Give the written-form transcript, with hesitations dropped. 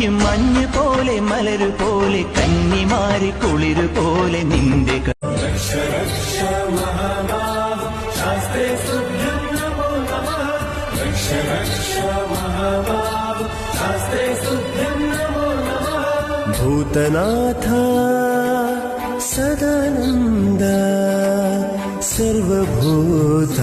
പെയ്യും മഞ്ഞ് പോലെ മലരു പോലെ കന്നിമാരി കുളിരു പോലെ നിന്റെ ഭൂതനാഥ സദാനന്ദ സർവഭൂത